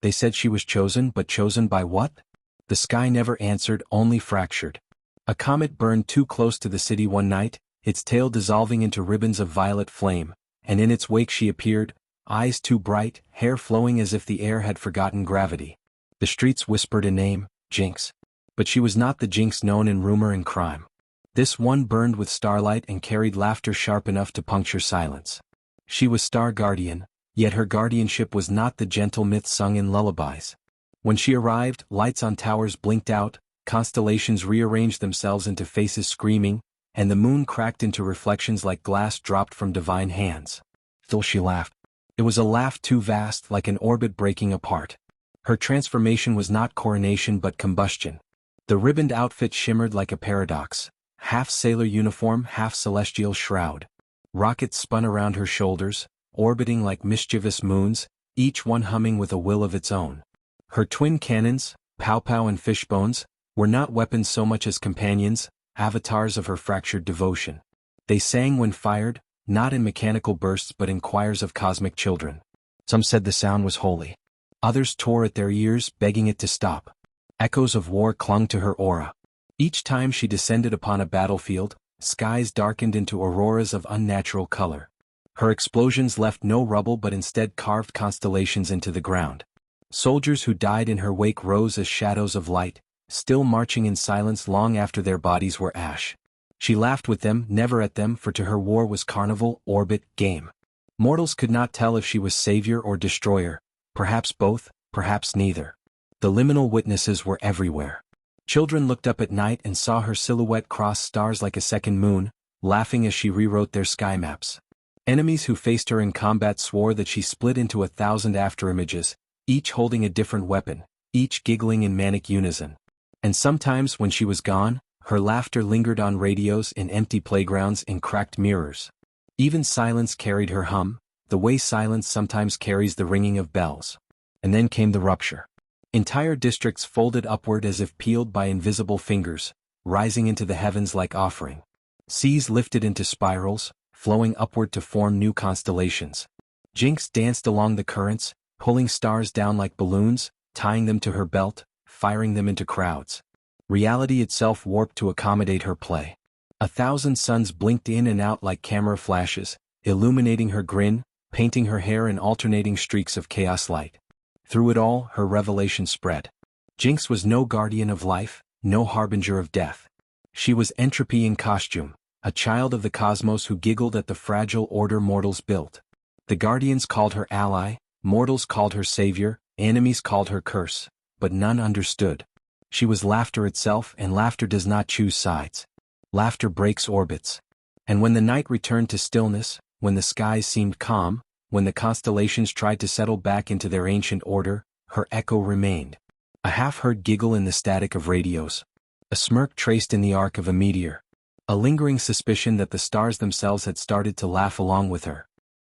They said she was chosen, but chosen by what? The sky never answered, only fractured. A comet burned too close to the city one night, its tail dissolving into ribbons of violet flame, and in its wake she appeared, eyes too bright, hair flowing as if the air had forgotten gravity. The streets whispered a name, Jinx. But she was not the Jinx known in rumor and crime. This one burned with starlight and carried laughter sharp enough to puncture silence. She was Star Guardian, yet her guardianship was not the gentle myth sung in lullabies. When she arrived, lights on towers blinked out, constellations rearranged themselves into faces screaming, and the moon cracked into reflections like glass dropped from divine hands. Still she laughed. It was a laugh too vast, like an orbit breaking apart. Her transformation was not coronation but combustion. The ribboned outfit shimmered like a paradox, half sailor uniform, half celestial shroud. Rockets spun around her shoulders, orbiting like mischievous moons, each one humming with a will of its own. Her twin cannons, pow-pow and fishbones, were not weapons so much as companions, avatars of her fractured devotion. They sang when fired, not in mechanical bursts but in choirs of cosmic children. Some said the sound was holy. Others tore at their ears, begging it to stop. Echoes of war clung to her aura. Each time she descended upon a battlefield, skies darkened into auroras of unnatural color. Her explosions left no rubble but instead carved constellations into the ground. Soldiers who died in her wake rose as shadows of light, still marching in silence long after their bodies were ash. She laughed with them, never at them, for to her war was carnival, orbit, game. Mortals could not tell if she was savior or destroyer, perhaps both, perhaps neither. The liminal witnesses were everywhere. Children looked up at night and saw her silhouette cross stars like a second moon, laughing as she rewrote their sky maps. Enemies who faced her in combat swore that she split into 1,000 afterimages, each holding a different weapon, each giggling in manic unison. And sometimes when she was gone, her laughter lingered on radios, in empty playgrounds, in cracked mirrors. Even silence carried her hum, the way silence sometimes carries the ringing of bells. And then came the rupture. Entire districts folded upward as if peeled by invisible fingers, rising into the heavens like offering. Seas lifted into spirals, flowing upward to form new constellations. Jinx danced along the currents, pulling stars down like balloons, tying them to her belt, firing them into crowds. Reality itself warped to accommodate her play. 1,000 suns blinked in and out like camera flashes, illuminating her grin, painting her hair in alternating streaks of chaos light. Through it all, her revelation spread. Jinx was no guardian of life, no harbinger of death. She was entropy in costume, a child of the cosmos who giggled at the fragile order mortals built. The guardians called her ally, mortals called her savior, enemies called her curse, but none understood. She was laughter itself, and laughter does not choose sides. Laughter breaks orbits. And when the night returned to stillness, when the skies seemed calm, when the constellations tried to settle back into their ancient order, her echo remained. A half-heard giggle in the static of radios. A smirk traced in the arc of a meteor. A lingering suspicion that the stars themselves had started to laugh along with her.